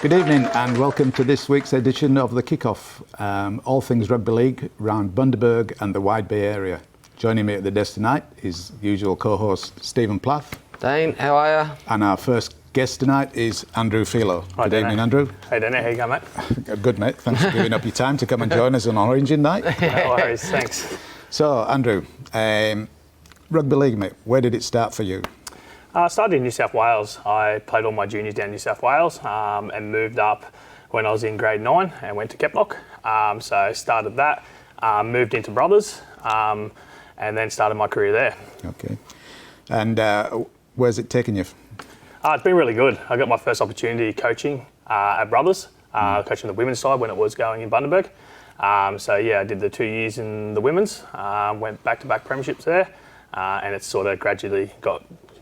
Good evening and welcome to this week's edition of the Kick Off, all things rugby league around Bundaberg and the Wide Bay area. Joining me at the desk tonight is usual co-host Stephen Plath. Dean, how are you? And our first guest tonight is Andrew Philo. Hi, Good evening, Andrew. Hey, Danny, how you going, mate? Good, mate. Thanks for giving up your time to come and join us on Origin night. No worries, thanks. So, Andrew, rugby league, mate, where did it start for you? I started in New South Wales. I played all my juniors down in New South Wales and moved up when I was in grade 9 and went to Keplock. So I started that, moved into Brothers and then started my career there. Okay. And where's it taken you? It's been really good. I got my first opportunity coaching at Brothers, coaching the women's side when it was going in Bundaberg. So yeah, I did the 2 years in the women's, went back-to-back premierships there, and it sort of gradually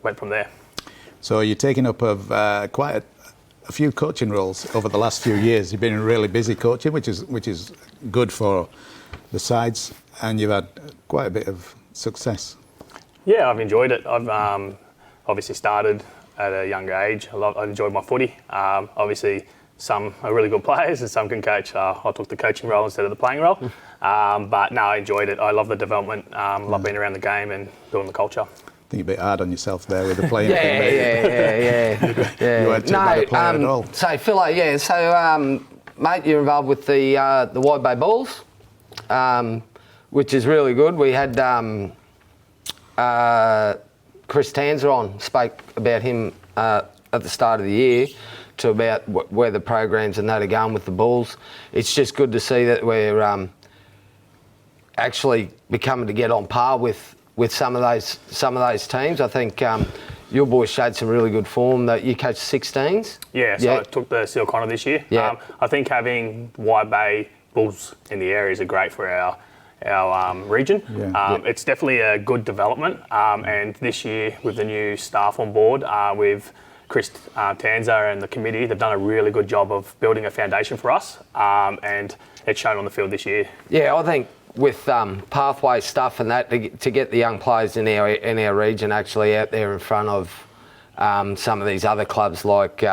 went from there. So you're taking up of quite a few coaching roles over the last few years. You've been really busy coaching, which is good for the sides, and you've had quite a bit of success. Yeah, I've enjoyed it. I've obviously started at a younger age. I enjoyed my footy. Obviously, some are really good players and some can coach. I took the coaching role instead of the playing role. But no, I enjoyed it. I love the development. Love being around the game and building the culture. I think you're a bit hard on yourself there with the playing. Yeah. You weren't too bad a player at all. So, Philo, so, mate, you're involved with the Wide Bay Bulls, which is really good. We had Chris Tanzer on, spoke about him at the start of the year, to about where the programs and that are going with the Bulls. It's just good to see that we're actually becoming to get on par with some of those teams. I think your boys showed some really good form. That you coached 16s. Yeah, so I took the Seal Connor this year. Yeah. I think having Wide Bay Bulls in the areas are great for our region. It's definitely a good development. And this year with the new staff on board, with Chris Tanzer and the committee, they've done a really good job of building a foundation for us, and it's shown on the field this year. Yeah, I think with pathway stuff and that, to get the young players in our region actually out there in front of some of these other clubs like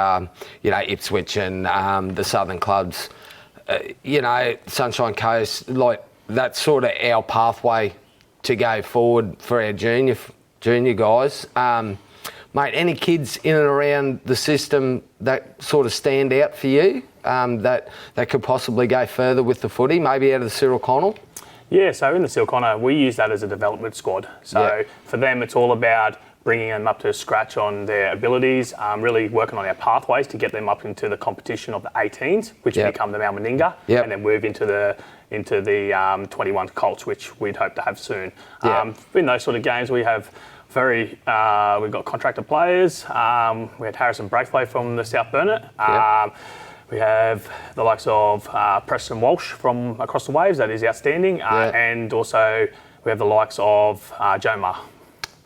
Ipswich and the southern clubs, Sunshine Coast, like that's sort of our pathway to go forward for our junior guys. Mate, any kids in and around the system that sort of stand out for you that could possibly go further with the footy, maybe out of the Cyril Connell? Yeah, so in the Seal Connor, we use that as a development squad. So for them, it's all about bringing them up to scratch on their abilities, really working on our pathways to get them up into the competition of the 18s, which become the Malmaninga, and then move into the 21 Colts, which we'd hope to have soon. In those sort of games, we have we've got contracted players. We had Harrison Braithwaite from the South Burnett. We have the likes of Preston Walsh from across the waves, that is outstanding. And also we have the likes of Joe Marr.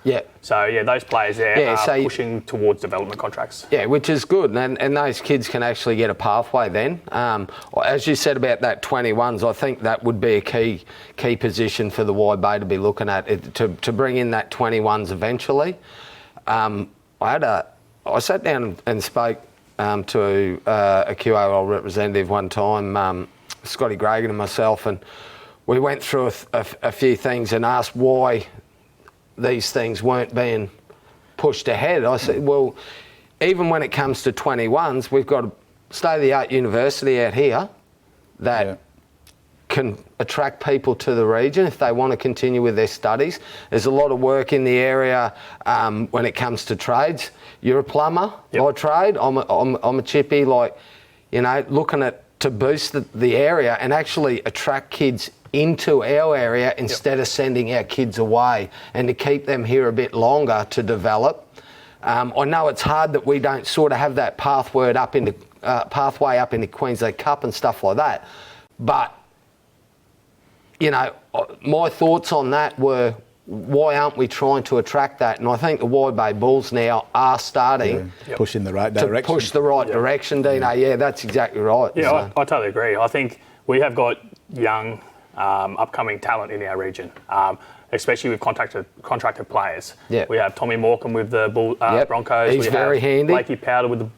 Yeah. So, those players there are pushing towards development contracts. Yeah, which is good. And those kids can actually get a pathway then. As you said about that 21s, I think that would be a key position for the Wide Bay to be looking at, to bring in that 21s eventually. I sat down and spoke to a QRL representative one time, Scotty Gragan and myself, and we went through a few things and asked why these things weren't being pushed ahead. I said, well, even when it comes to 21s, we've got a state-of-the-art university out here that can attract people to the region if they want to continue with their studies. There's a lot of work in the area when it comes to trades. You're a plumber by trade. I'm a chippy, looking to boost the area and actually attract kids into our area instead of sending our kids away, and to keep them here a bit longer to develop. I know it's hard that we don't sort of have that pathway up into Queensland Cup and stuff like that, but my thoughts on that were, why aren't we trying to attract that? And I think the Wide Bay Bulls now are starting push in the right direction. To push the right direction, Dino. Yeah, that's exactly right. Yeah, I totally agree. I think we have got young, upcoming talent in our region, especially with contracted players. We have Tommy Morecambe with the Broncos. He's very handy. Blakey Powder with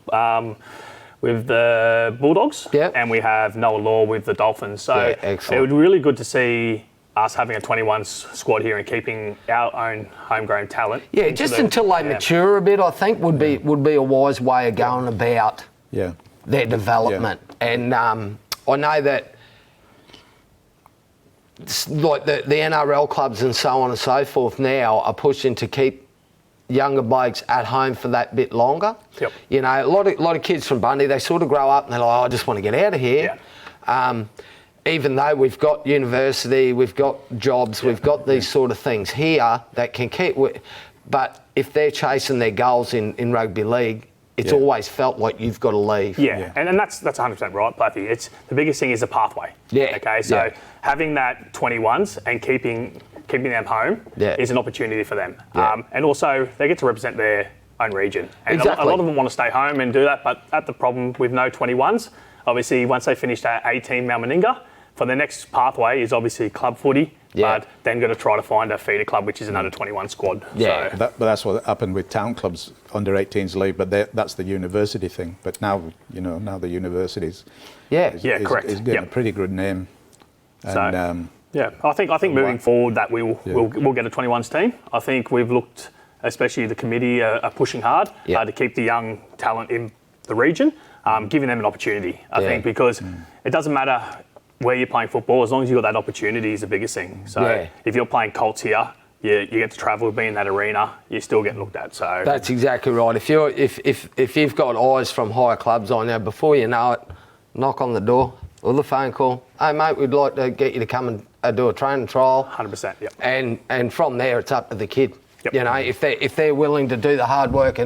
with the Bulldogs, Yep. and we have Noah Law with the Dolphins. So Yeah, excellent. it would be really good to see us having a 21 squad here and keeping our own homegrown talent. Yeah, just until they mature a bit, I think would be a wise way of going about their development. And I know that like the NRL clubs and so on and so forth now are pushing to keep younger blokes at home for that bit longer. Yep. You know, a lot of kids from Bundy, they sort of grow up and they're like, I just want to get out of here. Yeah. Even though we've got university, we've got jobs, we've got these sort of things here that can keep... But if they're chasing their goals in rugby league, it's always felt like you've got to leave. Yeah. And that's 100% right, Puffy. It's the biggest thing is the pathway. Yeah. Okay, so having that 21s and keeping them home is an opportunity for them. Yeah. And also, they get to represent their own region. And Exactly. a lot of them want to stay home and do that, but at the problem with no 21s, obviously, once they finish that 18 Malmaninga, for the next pathway is obviously club footy, but then got to try to find a feeder club, which is another 21 squad. Yeah. So, But that's what happened with town clubs under 18s league. But that's the university thing. But now, now the universities is getting a pretty good name. And, I think moving forward that we'll get a 21s team. I think we've looked, especially the committee are pushing hard to keep the young talent in the region, giving them an opportunity. I think because it doesn't matter where you're playing football, as long as you've got that opportunity is the biggest thing. So if you're playing Colts here, you get to travel, be in that arena, you still get looked at. So that's exactly right. If you've got eyes from higher clubs on you, before you know it, knock on the door or the phone call. Hey mate, we'd like to get you to come and do a training trial. 100%. Yep. And from there, it's up to the kid. Yep. You know, if they're willing to do the hard work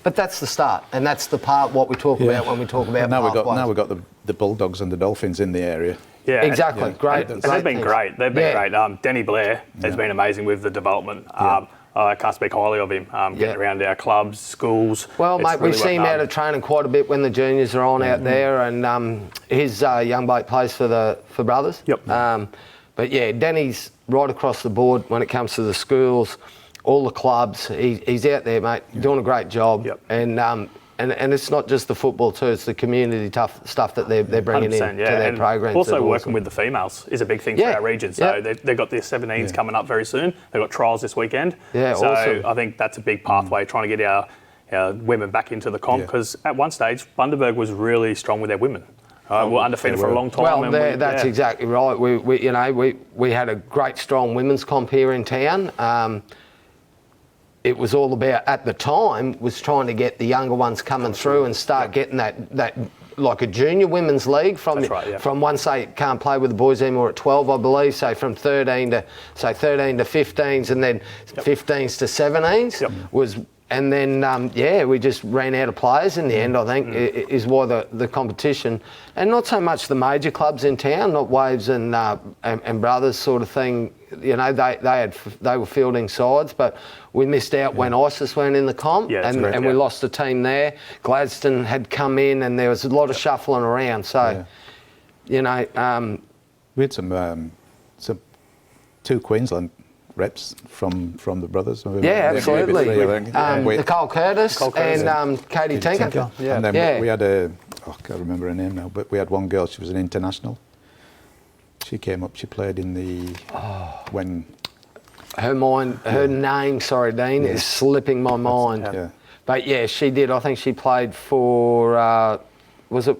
but that's the start, and that's the part what we talk about when we talk about pathways. Now we've got the Bulldogs and the Dolphins in the area. Yeah, exactly. Great. And they've been great. They've been great. Denny Blair has been amazing with the development. I can't speak highly of him. Getting around our clubs, schools. Well, mate, we see him out of training quite a bit when the juniors are on out there, and his young bloke plays for Brothers. Yep. But yeah, Denny's right across the board when it comes to the schools, all the clubs. He's out there, mate, doing a great job. Yep. And it's not just the football too; it's the community stuff that they're bringing in to their programs. Also, working with the females is a big thing for our region. So they've got their 17s coming up very soon. They've got trials this weekend. Yeah, so awesome. I think that's a big pathway, trying to get our women back into the comp, because at one stage Bundaberg was really strong with their women. We're undefeated for a long time. Well, that's exactly right. We had a great, strong women's comp here in town. It was all about, at the time, was trying to get the younger ones coming through and start getting that like a junior women's league from once they can't play with the boys anymore at 12, I believe, so from 13 to 15s, and then 15s to 17s was. And then, we just ran out of players in the end, I think, is why the competition, and not so much the major clubs in town, not Waves and Brothers sort of thing, they were fielding sides, but we missed out when ISIS weren't in the comp, and we lost the team there. Gladstone had come in, and there was a lot of shuffling around, so, we had some two Queensland reps from the Brothers. Yeah, absolutely. Nicole Curtis and Katie Tinker. And then we had I can't remember her name now, but we had one girl, she was an international. She came up, she played in the... when... Her name, sorry, Dean, is slipping my mind. But yeah, she did. I think she played for, was it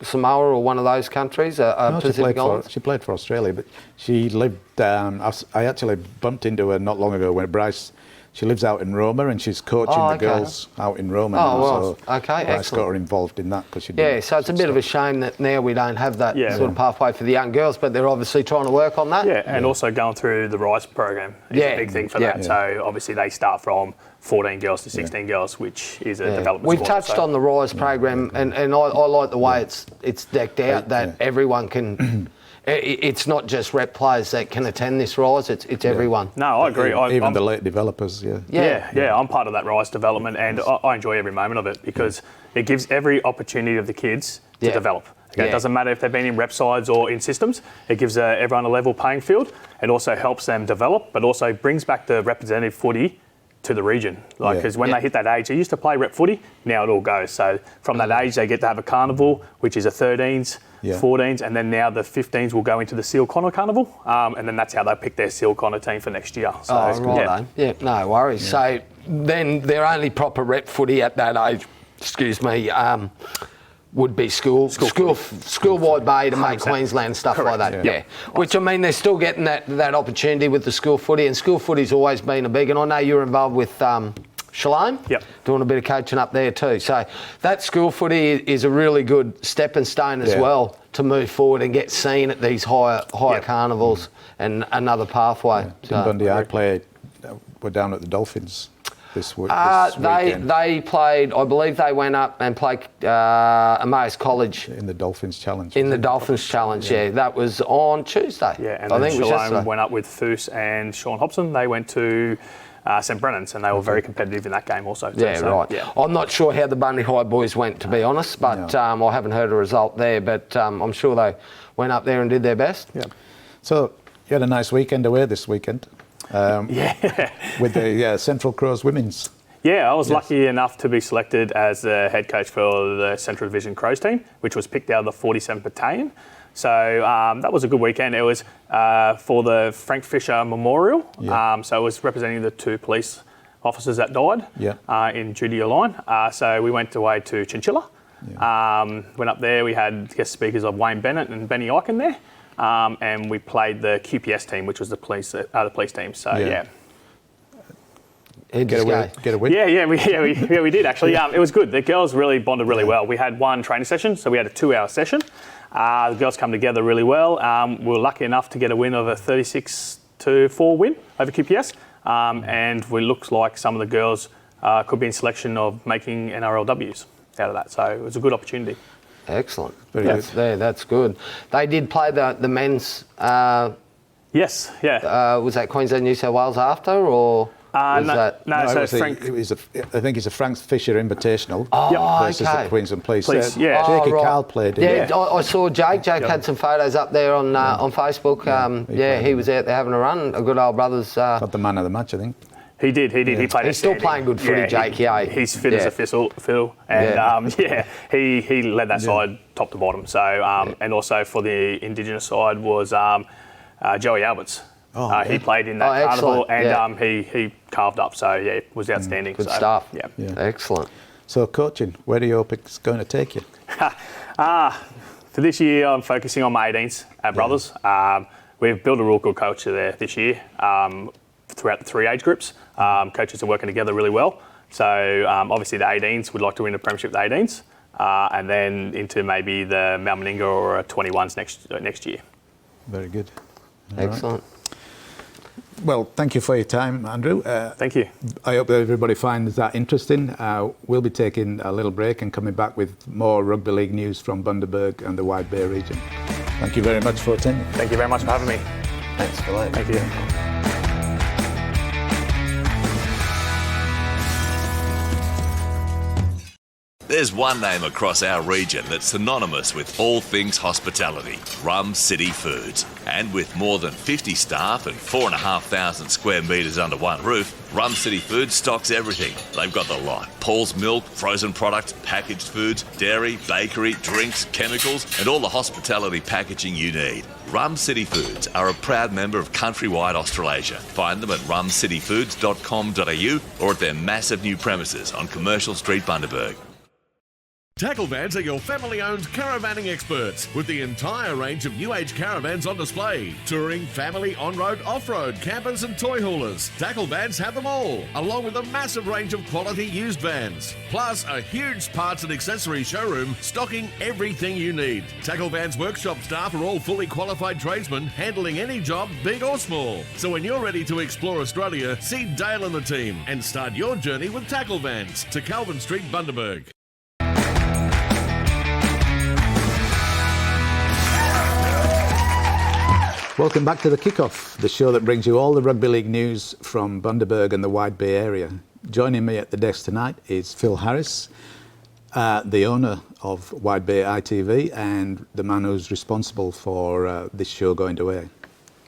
Samoa or one of those countries? She played for Australia, but she lived. I actually bumped into her not long ago when Bryce. She lives out in Roma, and she's coaching the girls out in Roma. So Bryce got her involved in that because she. So it's a bit of a shame that now we don't have that sort of pathway for the young girls, but they're obviously trying to work on that. And also going through the RISE program is a big thing for that. So obviously they start from 14 girls to 16 girls, which is a development. We've touched on the RISE program, and I like the way it's decked out that everyone can. It's not just rep players that can attend this RISE, it's everyone. No, I agree. Even the late developers, I'm part of that RISE development, and I enjoy every moment of it because it gives every opportunity of the kids to develop. Okay? It doesn't matter if they've been in rep sides or in systems. It gives everyone a level playing field. It also helps them develop, but also brings back the representative footy to the region. Like, because when Yeah. they hit that age, they used to play rep footy, now it all goes. So from that age, they get to have a carnival, which is a 13s, 14s, and then now the 15s will go into the Seal Connor Carnival, and then that's how they pick their Seal Connor team for next year. So, right. Yeah, no worries. So then their only proper rep footy at that age, would be school-wide bay to make 100%. Queensland, stuff Correct. like that. Yeah. Yeah. Which, I mean, they're still getting that opportunity with the school footy, and school footy's always been a big, and I know you're involved with Shalom, doing a bit of coaching up there too. So that school footy is a really good stepping stone as well to move forward and get seen at these higher carnivals and another pathway. Didn't Bundy we're down at the Dolphins this week. They played, I believe they went up and played Emmaus College. In the Dolphins Challenge. In the Dolphins Challenge, that was on Tuesday. Yeah, and I then think Shalom went up with Foose and Sean Hobson. They went to St Brennan's, and they were very competitive in that game also. Too, Yeah. I'm not sure how the Bundy High boys went, to be honest, but I haven't heard a result there, but I'm sure they went up there and did their best. Yeah. So you had a nice weekend away this weekend. With the Central Crows women's. Yeah, I was lucky enough to be selected as the head coach for the Central Division Crows team, which was picked out of the 47th Battalion. So that was a good weekend. It was for the Frank Fisher Memorial. So it was representing the 2 police officers that died in duty line. So we went away to Chinchilla. Went up there. We had guest speakers of Wayne Bennett and Benny Eichen there. And we played the QPS team, which was the police team. So Get a win. We did actually. It was good. The girls really bonded really well. We had one training session, so we had a 2-hour session. The girls come together really well. We were lucky enough to get a win of a 36-4 win over QPS, and we looked like some of the girls could be in selection of making NRLWs out of that. So it was a good opportunity. Excellent. Very good. That's good. They did play the men's. Yes. Yeah. Was that Queensland New South Wales after, or? So Frank. I think it's a Frank Fisher Invitational versus the Queensland Police. Jakey Carl played in it. I saw Jake. Jake had some photos up there on Facebook. He was out there having a run. A good old brothers. Got the man of the match, I think. He did. He played. He's still playing good footy, Jake. He's fit as a fiddle, and he led that side top to bottom. So and also for the Indigenous side was Joey Alberts. He played in that carnival, and he carved up. So it was outstanding. Good stuff. Yeah. Excellent. So coaching, where do you hope it's going to take you? For this year, I'm focusing on my 18s at Brothers. We've built a real good culture there this year. Throughout the 3 age groups, coaches are working together really well. So obviously the 18s would like to win the premiership with the 18s, and then into maybe the Malmaninga or 21s next year. Very good. Excellent. Well, thank you for your time, Andrew. Thank you. I hope that everybody finds that interesting. We'll be taking a little break and coming back with more rugby league news from Bundaberg and the Wide Bay region. Thank you very much for attending. Thank you very much for having me. Thanks for that. Thank you. There's one name across our region that's synonymous with all things hospitality, Rum City Foods. And with more than 50 staff and 4,500 square metres under one roof, Rum City Foods stocks everything. They've got the lot. Paul's Milk, frozen products, packaged foods, dairy, bakery, drinks, chemicals, and all the hospitality packaging you need. Rum City Foods are a proud member of Countrywide Australasia. Find them at rumcityfoods.com.au or at their massive new premises on Commercial Street, Bundaberg. Tackle Vans are your family-owned caravanning experts with the entire range of new age caravans on display. Touring, family, on-road, off-road, campers and toy haulers. Tackle Vans have them all, along with a massive range of quality used vans. Plus a huge parts and accessories showroom stocking everything you need. Tackle Vans workshop staff are all fully qualified tradesmen handling any job, big or small. So when you're ready to explore Australia, see Dale and the team and start your journey with Tackle Vans to Calvin Street, Bundaberg. Welcome back to the Kick Off, the show that brings you all the rugby league news from Bundaberg and the Wide Bay area. Joining me at the desk tonight is Phil Harris, the owner of Wide Bay ITV and the man who's responsible for this show going to air.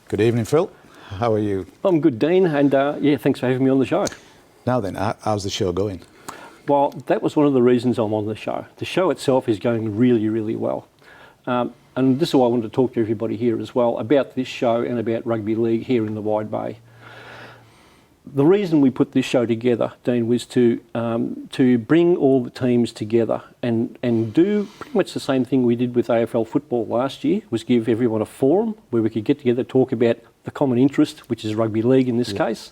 Good evening, Phil. How are you? I'm good, Dean, and thanks for having me on the show. Now then, how's the show going? Well, that was one of the reasons I'm on the show. The show itself is going really, really well. And this is why I wanted to talk to everybody here as well about this show and about rugby league here in the Wide Bay. The reason we put this show together, Dean, was to bring all the teams together and do pretty much the same thing we did with AFL football last year, was give everyone a forum where we could get together, talk about the common interest, which is rugby league in this case.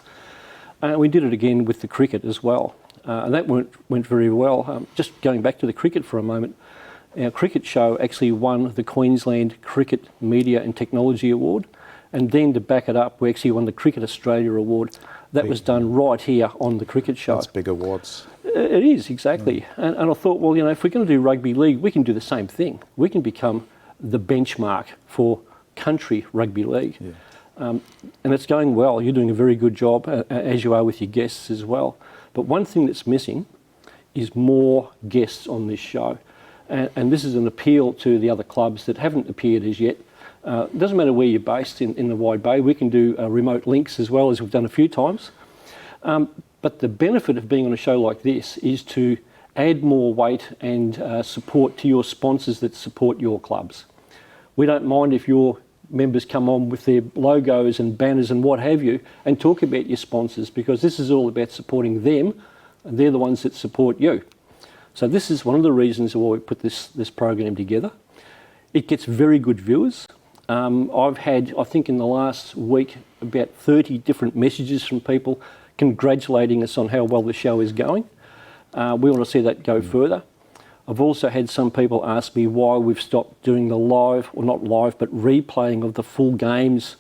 We did it again with the cricket as well. And that went very well. Just going back to the cricket for a moment, our cricket show actually won the Queensland Cricket Media and Technology Award. And then to back it up, we actually won the Cricket Australia Award. That was done right here on the cricket show. That's big awards. It is, exactly. And I thought, well, if we're going to do rugby league, we can do the same thing. We can become the benchmark for country rugby league. Yeah. And it's going well. You're doing a very good job, as you are with your guests as well. But one thing that's missing is more guests on this show. And this is an appeal to the other clubs that haven't appeared as yet. It doesn't matter where you're based in the Wide Bay. We can do remote links as well, as we've done a few times. But the benefit of being on a show like this is to add more weight and support to your sponsors that support your clubs. We don't mind if your members come on with their logos and banners and what have you and talk about your sponsors, because this is all about supporting them, and they're the ones that support you. So this is one of the reasons why we put this program together. It gets very good viewers. I've had, I think in the last week, about 30 different messages from people congratulating us on how well the show is going. We want to see that go further. I've also had some people ask me why we've stopped doing the live, or not live, but replaying of the full games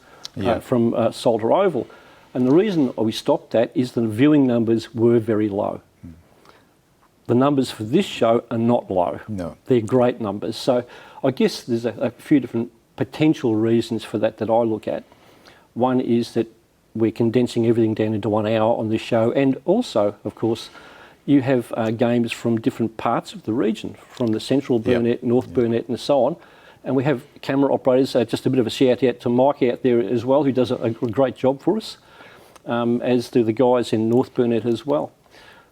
from Salter Oval. And the reason we stopped that is the viewing numbers were very low. The numbers for this show are not low. No. They're great numbers. So I guess there's a few different potential reasons for that I look at. One is that we're condensing everything down into 1 hour on this show, and also, of course, you have games from different parts of the region, from the central Burnett, North Burnett and so on. And we have camera operators, just a bit of a shout out to Mike out there as well, who does a great job for us, as do the guys in North Burnett as well.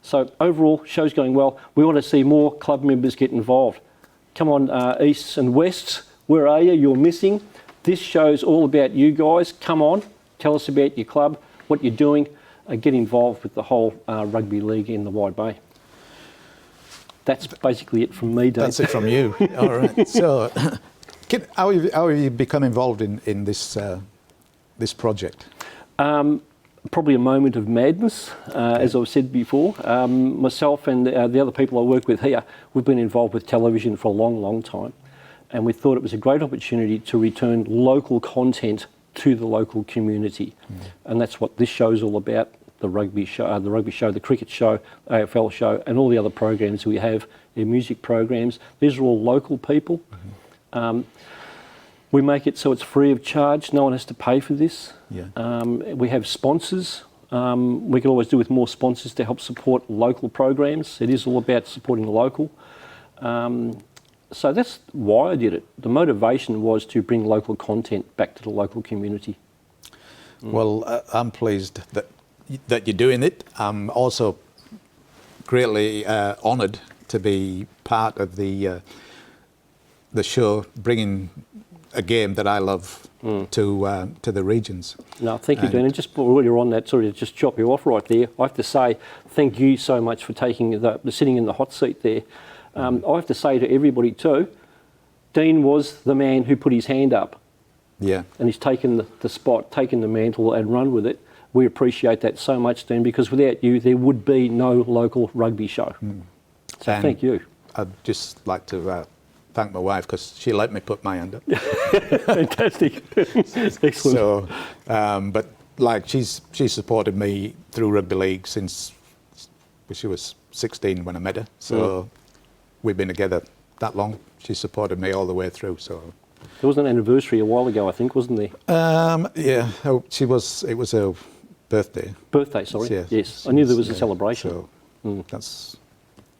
So overall, show's going well. We want to see more club members get involved. Come on, Easts and Wests, where are you? You're missing. This show's all about you guys. Come on, tell us about your club, what you're doing. Get involved with the whole rugby league in the Wide Bay. That's basically it from me, Dave. That's it from you. All right. So, how have you become involved in this project? Probably a moment of madness, as I've said before. Myself and the other people I work with here, we've been involved with television for a long, long time. And we thought it was a great opportunity to return local content to the local community. And that's what this show's all about. The rugby show, the cricket show, AFL show, and all the other programs we have, their music programs. These are all local people. We make it so it's free of charge. No one has to pay for this. Yeah. We have sponsors. We can always do with more sponsors to help support local programs. It is all about supporting the local. So that's why I did it. The motivation was to bring local content back to the local community. Well, I'm pleased that you're doing it. I'm also greatly honoured to be part of the show, bringing a game that I love to the regions. No, thank you, Dean. And just while you're on that, sorry to just chop you off right there, I have to say thank you so much for taking sitting in the hot seat there. I have to say to everybody too, Dean was the man who put his hand up. Yeah. And he's taken the spot, taken the mantle and run with it. We appreciate that so much, Dean, because without you, there would be no local rugby show. So and thank you. I'd just like to thank my wife, because she let me put my hand up. Fantastic. Excellent. So, but like she's supported me through rugby league since she was 16 when I met her. So we've been together that long. She supported me all the way through. So there was an anniversary a while ago, I think, wasn't there? Yeah. Oh, it was her birthday. Birthday, sorry. Yeah, yes. I knew there was a celebration. So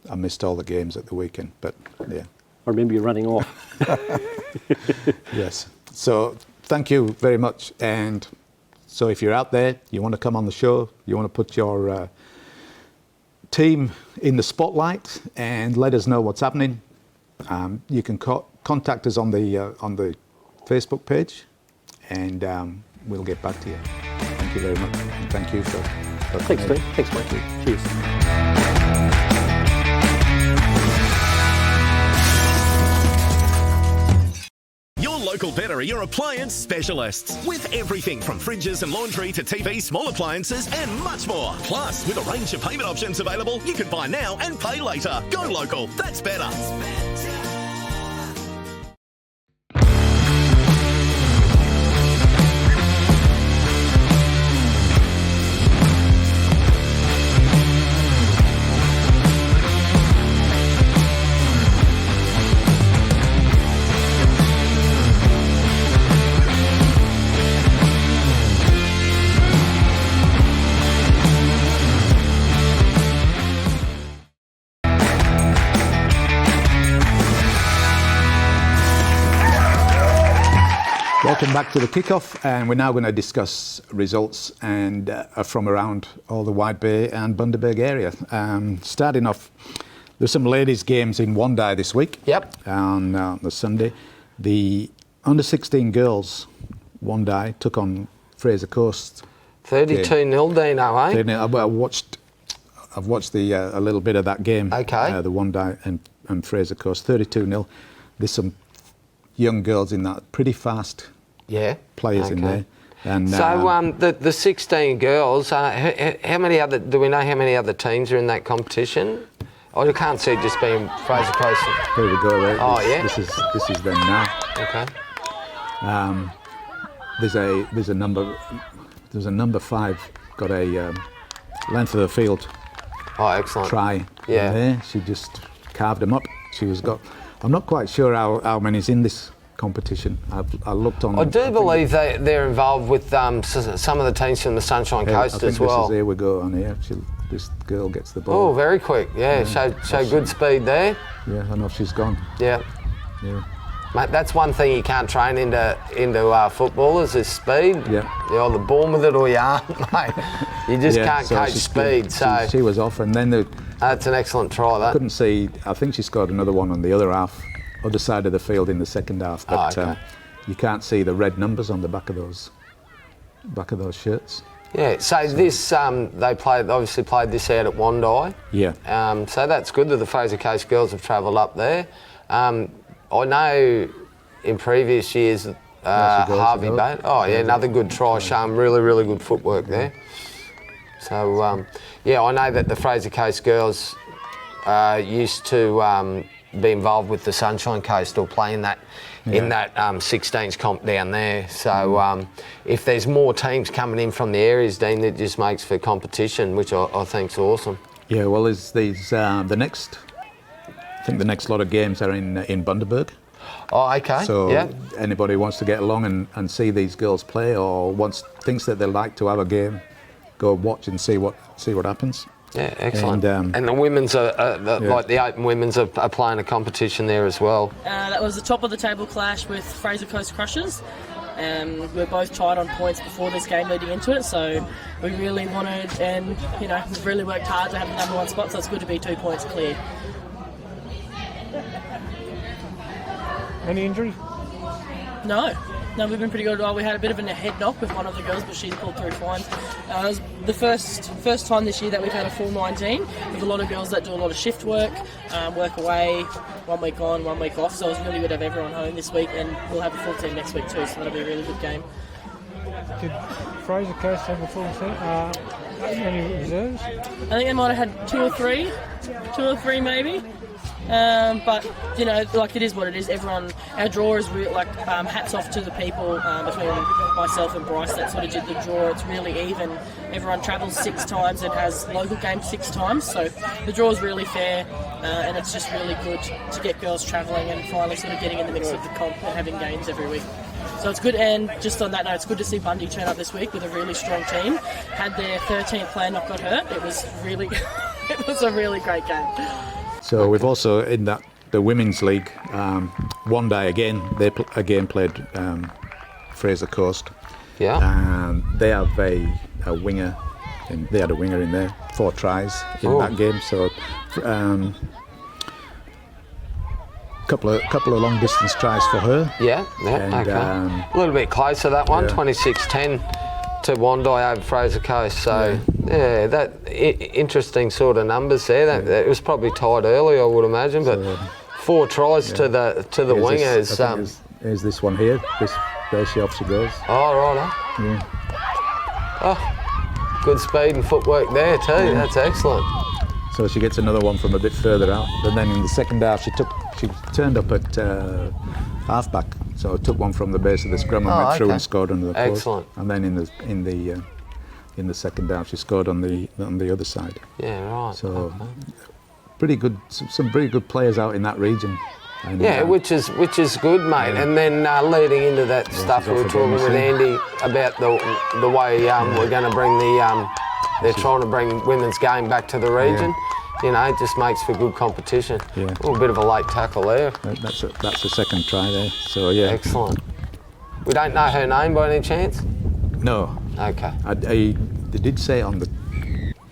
I missed all the games at the weekend, but yeah. I remember you running off. Yes. So thank you very much. And so if you're out there, you want to come on the show, you want to put your team in the spotlight and let us know what's happening. You can contact us on the Facebook page, and we'll get back to you. Thank you very much, and thank you for Thanks, coming. Steve. Thanks, mate. Cheers. Your local Better are your appliance specialists. With everything from fridges and laundry to TVs, small appliances and much more. Plus, with a range of payment options available, you can buy now and pay later. Go local, that's better. Welcome back to the kickoff, and we're now going to discuss results and from around all the White Bay and Bundaberg area. Starting off, there's some ladies' games in Wandai this week. Yep. On the Sunday, the under-16 girls Wandai took on Fraser Coast. 32-0, Dino, eh? I've watched a little bit of that game. Okay. The Wandai and Fraser Coast, 32-0. There's some young girls in that, pretty fast. Yeah. Players in there. And So the 16 girls, how many other, do we know how many other teams are in that competition? I can't see it just being Fraser Coast. here we go. Right? Oh, yeah. This is them now. Okay. There's a number 5 got a length of the field Oh, excellent. try. Yeah. In there. She just carved them up. I'm not quite sure how many's in this competition. I looked on. I do believe they're involved with some of the teams from the Sunshine Coast as well. Here we go on here. This girl gets the ball. Oh, very quick. Yeah, show good speed there. Yeah, I know she's gone. Yeah. Yeah. Mate, that's one thing you can't train into footballers is speed. Yeah. You're either born with it or you aren't, mate. You just can't coach speed. So she was off, and then that's an excellent try. That. couldn't see. I think she scored another one on the other side of the field in the second half. But okay. You can't see the red numbers on the back of those shirts. Yeah. So this they obviously played this out at Wandai. Yeah. So that's good that the Fraser Coast girls have travelled up there. I know in previous years Harvey Bate. Oh yeah, another good try. Showing really, really good footwork there. So I know that the Fraser Coast girls used to be involved with the Sunshine Coast or play in that 16s comp down there. So if there's more teams coming in from the areas, Dean, it just makes for competition, which I think's awesome. Yeah. Well, there's these the next. I think the next lot of games are in Bundaberg. Oh, okay. So yeah. anybody wants to get along and see these girls play, or thinks that they'd like to have a game, go watch and see what happens. Yeah, excellent. And the women's like the Open Women's are playing a competition there as well. That was the top of the table clash with Fraser Coast Crushers. We're both tied on points before this game leading into it, so we really wanted, and we've really worked hard to have the number 1 spot, so it's good to be 2 points clear. Any injury? No, we've been pretty good. Well, we had a bit of a head knock with one of the girls, but she's pulled through fine. It was the first time this year that we've had a full 19, with a lot of girls that do a lot of shift work, work away, 1 week on, 1 week off. So it's really good to have everyone home this week, and we'll have a full team next week too. So that'll be a really good game. Did Fraser Coast have a full team? Any reserves? I think they might have had 2 or 3 maybe. But like it is what it is. Everyone, our draw is hats off to the people between myself and Bryce that sort of did the draw. It's really even. Everyone travels 6 times and has local games 6 times, so the draw is really fair, and it's just really good to get girls travelling and finally sort of getting in the mix of the comp and having games every week. So it's good, and just on that note, it's good to see Bundy turn up this week with a really strong team. Had their 13th player not got hurt. It was it was a really great game. So we've also in the women's league, Wandai again. They again played Fraser Coast. Yeah. And they have a winger and they had a winger in there, 4 tries in that game. So couple of long distance tries for her. Yeah, And, okay. A little bit closer that one, 26-10 to Wandai over Fraser Coast. So interesting sort of numbers there. That it was probably tied early, I would imagine, but 4 tries to the wingers. Here's this one here. There she off she goes. Oh, right. Yeah. Oh, good speed and footwork there too. Yeah. That's excellent. So she gets another one from a bit further out. And then in the second half, she turned up at halfback. So took one from the base of the scrum and went through and scored under the post. Excellent. And then in the second half, she scored on the other side. Yeah, right. So pretty good. Some pretty good players out in that region. And, which is good, mate. And then leading into that stuff we were talking with Andy about the way we're going to bring they're trying to bring women's game back to the region. You know, it just makes for good competition. Yeah. A little bit of a late tackle there. That's the second try there. So yeah. Excellent. We don't know her name by any chance? No. Okay. They did say it on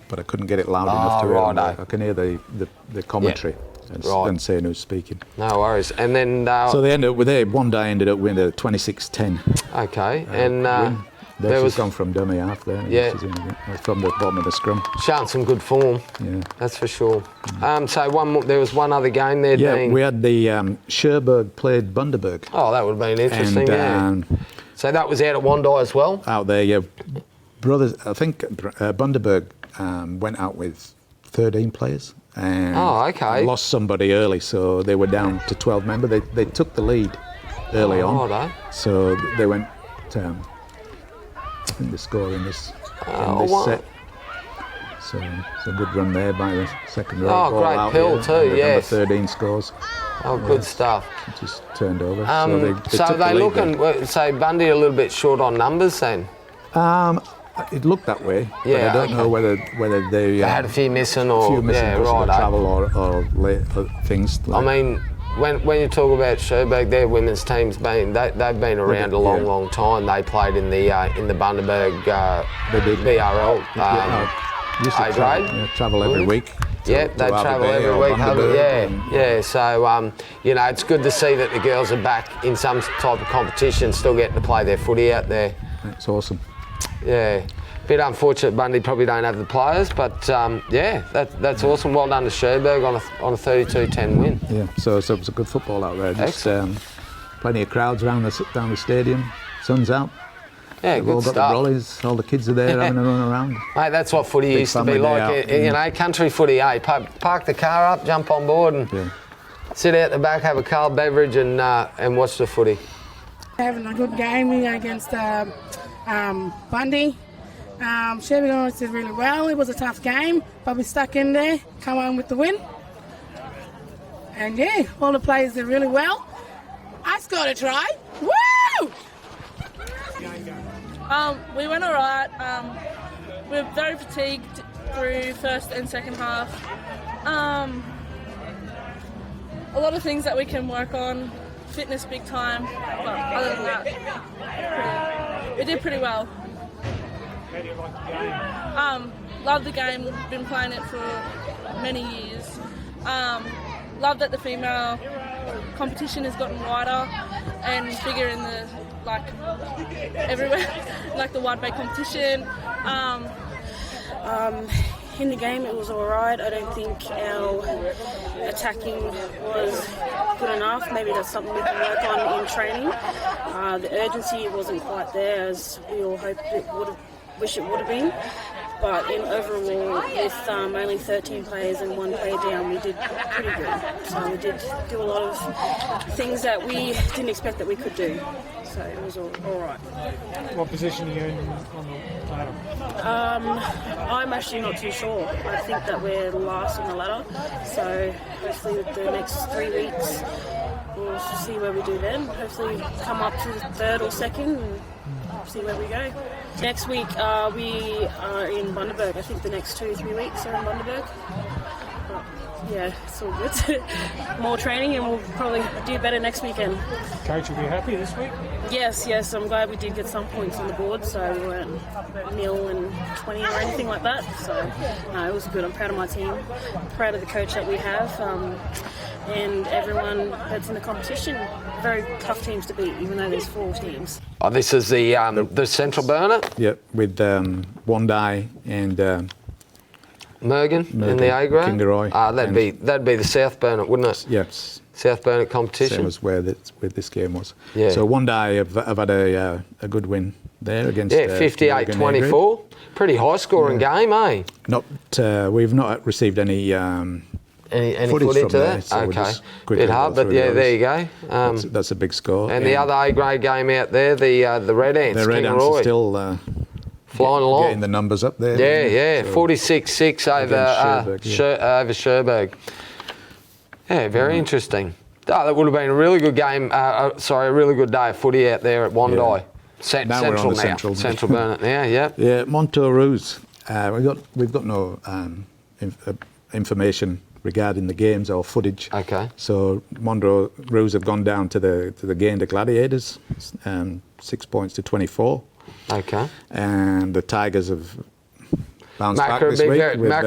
but I couldn't get it loud enough to hear. I can hear the commentary. And saying who's speaking. No worries. And then so they ended up with one day ended up winning 26-10. Okay. And there she's gone from dummy half there. Yeah. She's from the bottom of the scrum. Showing some good form. Yeah. That's for sure. So there was one other game there. Yeah, we had the Cherbourg played Bundaberg. Oh, that would have been interesting. So that was out at Wandai as well. Out there, yeah. Brothers, I think Bundaberg went out with 13 players. And lost somebody early, so they were down to 12 members. They took the lead early on, so they went. I think they scored in this set. So it's a good run there by the second row. Oh, great pill too. Yes. Number 13 scores. Oh, good stuff. Just turned over. So they're looking. So Bundy a little bit short on numbers then. It looked that way, but I don't know whether they had a few missing or travel or late things. I mean, when you talk about Cherbourg, their women's team's they've been around a long time. They played in the Bundaberg BRL A grade. Travel every week. Yeah, they travel every week. So it's good to see that the girls are back in some type of competition, still getting to play their footy out there. It's awesome. Yeah, bit unfortunate Bundy probably don't have the players, but that's awesome. Well done to Cherbourg on a 32-10 win. Yeah, so it was a good football out there. Just plenty of crowds down the stadium. Sun's out. Yeah, They've good all got stuff. The brollies, all the kids are there having a run around. Mate, that's what footy used to be like. Country footy. Park the car up, jump on board, and sit out the back, have a cold beverage, and watch the footy. Having a good game against Bundy. Cherbourg did really well. It was a tough game, but we stuck in there, come home with the win. And all the players did really well. I scored a try. Woo! We went all right. We were very fatigued through first and second half. A lot of things that we can work on. Fitness big time, but other than that, we did pretty well. How do you like the game? Love the game. Been playing it for many years. Love that the female competition has gotten wider and bigger in the everywhere, like the wide bay competition. In the game it was alright. I don't think our attacking was good enough. Maybe that's something we can work on in training. The urgency wasn't quite there as we all hoped wish it would have been. But in overall, with only 13 players and one player down, we did pretty good. So we did do a lot of things that we didn't expect that we could do. So it was all right. What position are you in on the ladder? I'm actually not too sure. I think that we're last on the ladder. So hopefully with the next 3 weeks, we'll see where we do then. Hopefully come up to the third or second and see where we go. Next week we are in Bundaberg. I think the next 2 or 3 weeks are in Bundaberg. yeah, it's all good. More training and we'll probably do better next weekend. Coach will be happy this week? Yes, I'm glad we did get some points on the board, so we weren't 0 and 20 or anything like that. So, no, it was good. I'm proud of my team, proud of the coach that we have, and everyone that's in the competition. Very tough teams to beat, even though there's 4 teams. Oh, this is the Central Burner? Yep, with Wondai and Mergen in the A grade. Kingaroy. That'd be the South Burnett, wouldn't it? Yes. South Burnett competition. Same as where this game was. Yeah. So Wondai have had a good win there against. Yeah, 58-24. Pretty high scoring game, eh? We've not received any footage from of there, that? so we'll Okay. just quickly Bit hard, go but through yeah, those. there you go. That's a big score. And the other A grade game out there, the Red Ants. The Red Ants are still flying along. getting the numbers up there. Yeah. So 46-6 over Cherbourg, Cherbourg. Yeah, very interesting. Oh, that would have been a really good game. A really good day of footy out there at Wondai. Yeah. Now we're on the Central. Central Burnett now, yeah. Yeah, Montourous. We've got no information regarding the games or footage. Okay. So Montourous have gone down to the Gander Gladiators, 6 points to 24. Okay. And the Tigers have bounced back Macca this week.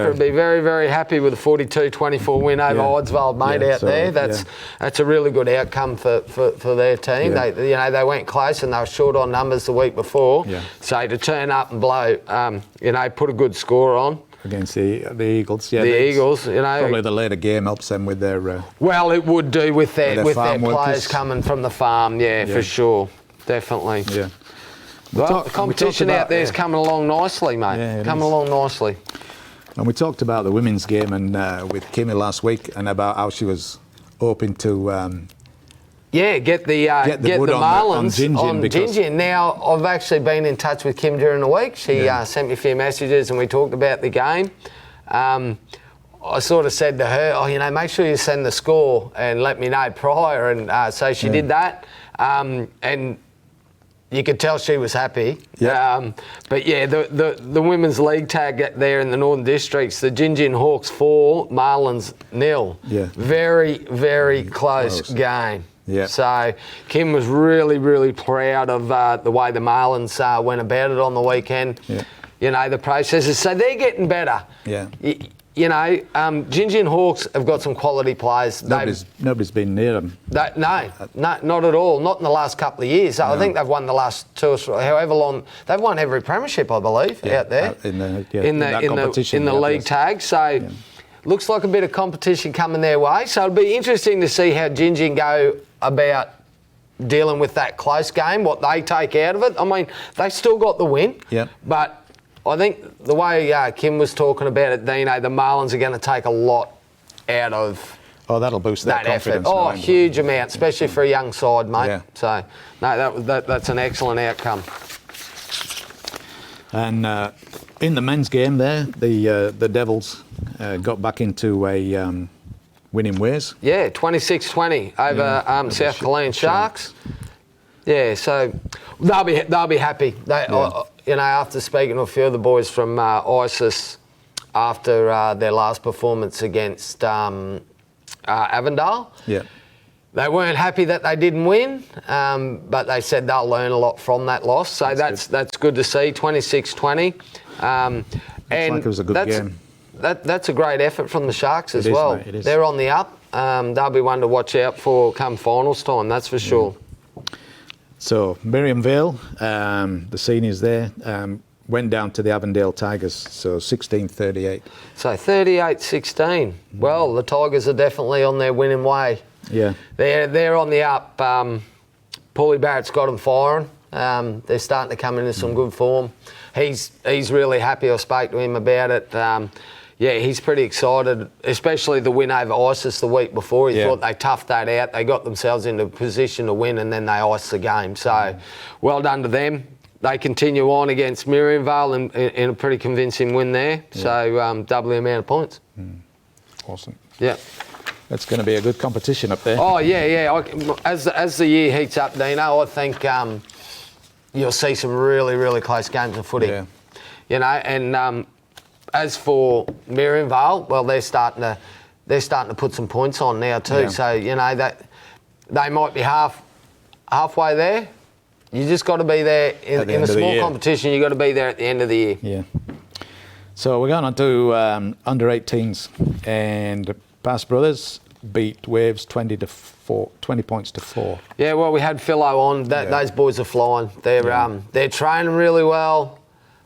would be very, very happy with a 42-24 win over Oddsville mate out there. That's a really good outcome for their team. Yeah. They went close and they were short on numbers the week before. Yeah. So to turn up and blow, put a good score on. Against the Eagles, yeah. The Eagles, probably the later game helps them with their. Well, it would do with their farm players workers. coming from the farm, for sure, definitely. Yeah. Well, competition out there is coming along nicely, mate. Yeah, coming along nicely. And we talked about the women's game and with Kimmy last week, and about how she was hoping to. Get the Marlins on Gingin. Now, I've actually been in touch with Kim during the week. She sent me a few messages and we talked about the game. I sort of said to her, make sure you send the score and let me know prior. And so she did that. And you could tell she was happy. Yeah. But yeah, the women's league tag there in the Northern Districts, the Gingin Hawks 4, Marlins 0. Yeah. Very, very close game. Yeah. So Kim was really, really proud of the way the Marlins went about it on the weekend. Yeah. The processes. So they're getting better. Yeah. Gingin Hawks have got some quality players. Nobody's been near them. No, not at all. Not in the last couple of years. I think they've won the last 2 or 3, however long. They've won every premiership, I believe, out there in the league tag. So looks like a bit of competition coming their way. So it'll be interesting to see how Gingin go about dealing with that close game, what they take out of it. I mean, they still got the win, but I think the way Kim was talking about it, Dino, the Marlins are going to take a lot out of that'll boost their confidence. Effort. A huge amount, especially for a young side, mate. Yeah. So, no, that's an excellent outcome. And in the men's game there, the Devils got back into a winning ways. Yeah, 26-20 over South Killeen Sharks. Yeah, so they'll be happy. After speaking to a few of the boys from ISIS after their last performance against Avondale, they weren't happy that they didn't win, but they said they'll learn a lot from that loss. So that's good to see. 26-20, and like it was a good game. That's a great effort from the Sharks as well. Mate, it is. They're on the up. They'll be one to watch out for come finals time. That's for sure. So Miriam Vale, the seniors there, went down to the Avondale Tigers, so 16-38. So 38-16. Well, the Tigers are definitely on their winning way. Yeah. They're on the up. Paulie Barrett's got them firing. They're starting to come into some good form. He's really happy. I spoke to him about it. He's pretty excited, especially the win over ISIS the week before. He thought they toughed that out. They got themselves into a position to win and then they iced the game. So well done to them. They continue on against Miriamvale in a pretty convincing win there. Yeah. So double the amount of points. Awesome. Yeah. That's going to be a good competition up there. Oh, yeah. As the year heats up, Dino, I think you'll see some really, really close games of footy. Yeah. And as for Miriamvale, well, they're they're starting to put some points on now too. Yeah. So, you know, that they might be halfway there. You just got to be there in a small competition. You got to be there at the end of the year. Yeah. So we're going on to under 18s, and Bass Brothers beat Waves 20 points to 4. Yeah, well, we had Philo on. Those boys are flying. They're training really well.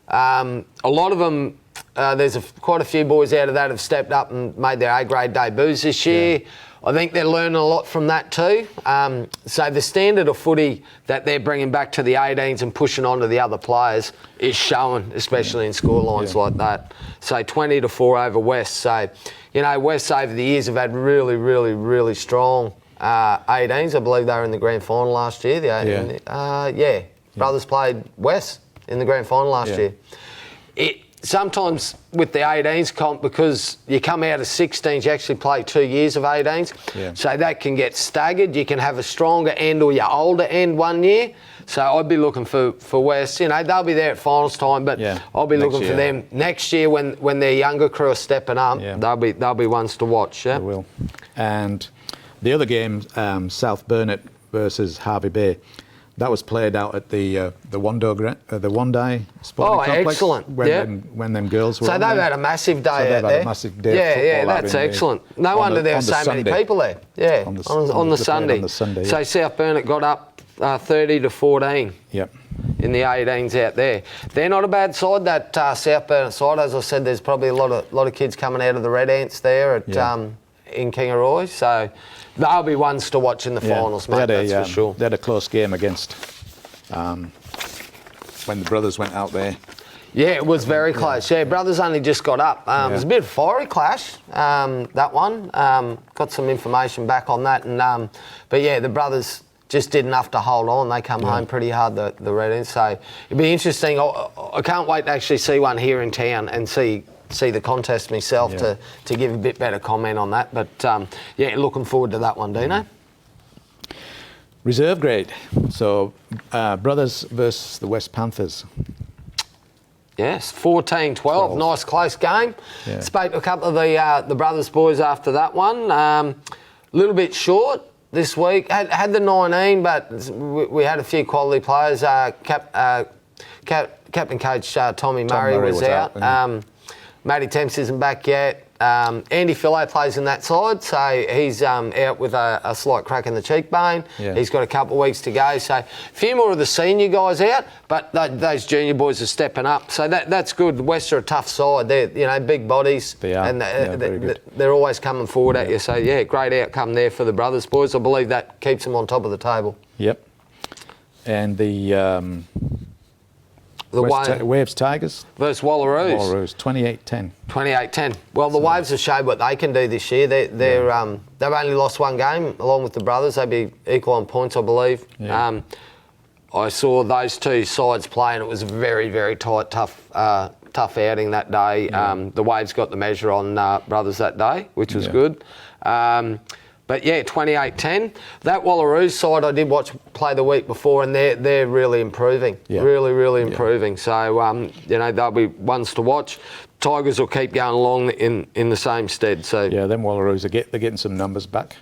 A lot of them, there's quite a few boys out of that have stepped up and made their A-grade debuts this year. Yeah. I think they're learning a lot from that too. So the standard of footy that they're bringing back to the 18s and pushing on to the other players is showing, especially in scorelines like that. So 20 to 4 over West. So, you know, West over the years have had really, really, really strong 18s. I believe they were in the grand final last year. Brothers played West in the grand final last year. Sometimes with the 18s comp, because you come out of 16s, you actually play 2 years of 18s. Yeah. So that can get staggered. You can have a stronger end or your older end one year. So I'd be looking for West. You know, they'll be there at finals time, but I'll be looking for them next year when their younger crew are stepping up. Yeah. They'll be ones to watch. Yeah, they will. And the other game, South Burnett versus Harvey Bay. That was played out at the Wandai Sporting Complex. Excellent. When them girls were. So they've had a massive day out there. Had a massive day. Yeah, that's excellent. No wonder there were so many people there. Yeah, on the Sunday. So South Burnett got up 30 to 14. Yep. In the 18s out there. They're not a bad side, that South Burnett side. As I said, there's probably a lot of kids coming out of the Red Ants there at in Kingaroy. So they'll be ones to watch in the finals, mate, that's for sure. They had a close game against when the brothers went out there. Yeah, it was very close. Yeah, brothers only just got up. It was a bit of a fiery clash, that one. Got some information back on that. And but yeah, the brothers just did enough to hold on. They come home pretty hard, the Red Ants. So it'd be interesting. I can't wait to actually see one here in town and see the contest myself to give a bit better comment on that. But looking forward to that one, Dino. Reserve grade. So Brothers versus the West Panthers. Yes, 14-12. Nice close game. Yeah. Spoke to a couple of the Brothers boys after that one. A little bit short this week. Had the 19, but we had a few quality players. Captain coach Tommy Murray was out. Matty Temps isn't back yet. Andy Philo plays in that side, so he's out with a slight crack in the cheekbone. Yeah. He's got a couple of weeks to go. So a few more of the senior guys out, but those junior boys are stepping up. So that's good. The West are a tough side. They're big bodies. They are. And they're always coming forward at you. So great outcome there for the Brothers boys. I believe that keeps them on top of the table. Yep. And the Waves Tigers versus Wallaroos. Wallaroos, 28-10. 28-10. Well, the Waves have showed what they can do this year. They've only lost one game along with the Brothers. They'd be equal on points, I believe. Yeah. I saw those two sides play, and it was a very, very tight, tough outing that day. Yeah. The Waves got the measure on Brothers that day, which was good. But 28-10. That Wallaroos side I did watch play the week before, and they're really improving. Yeah. Really improving. Yeah. So they'll be ones to watch. Tigers will keep going along in the same stead. So yeah, them Wallaroos they're getting some numbers back.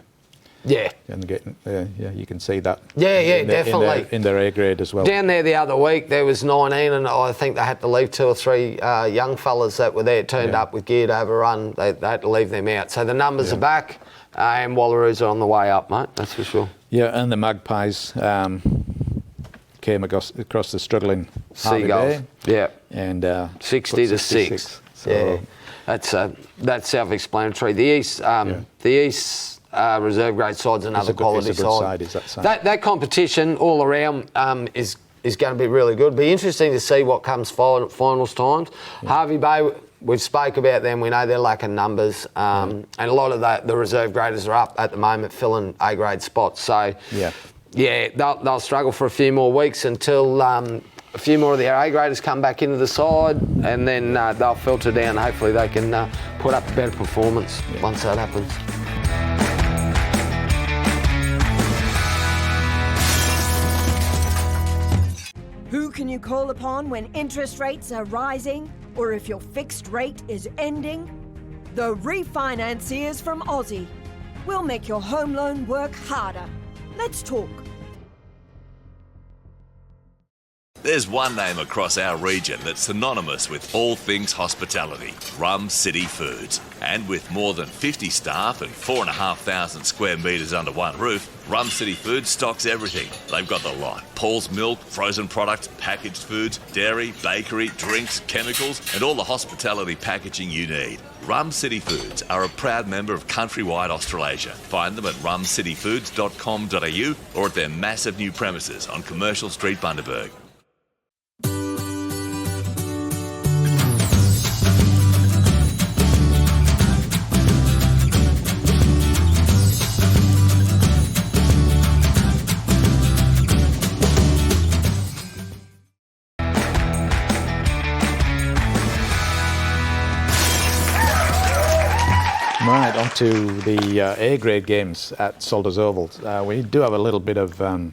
Yeah. And they're getting you can see that. Yeah, definitely. In their A grade as well. Down there the other week there was 19, and I think they had to leave 2 or 3 young fellas that were there turned up with gear to overrun. They had to leave them out. So the numbers are back. And Wallaroos are on the way up, mate, that's for sure. Yeah, and the Magpies came across the struggling Seagulls. Yeah. And 60 to 6. So that's self-explanatory. The East reserve grade side's another quality side. Is that side. That competition all around is going to be really good. It'll be interesting to see what comes finals times. Yeah. Harvey Bay, we've spoke about them. We know they're lacking numbers, and a lot of the reserve graders are up at the moment, filling A-grade spots. So, they'll struggle for a few more weeks until a few more of their A-graders come back into the side, and then they'll filter down. Hopefully, they can put up a better performance once that happens. Who can you call upon when interest rates are rising, or if your fixed rate is ending? The refinanciers from Aussie. We'll make your home loan work harder. Let's talk. There's one name across our region that's synonymous with all things hospitality, Rum City Foods. And with more than 50 staff and 4,500 square metres under one roof, Rum City Foods stocks everything. They've got the lot. Paul's milk, frozen products, packaged foods, dairy, bakery, drinks, chemicals, and all the hospitality packaging you need. Rum City Foods are a proud member of Countrywide Australasia. Find them at rumcityfoods.com.au or at their massive new premises on Commercial Street, Bundaberg. Right, on to the A-grade games at Salters Oval. We do have a little bit of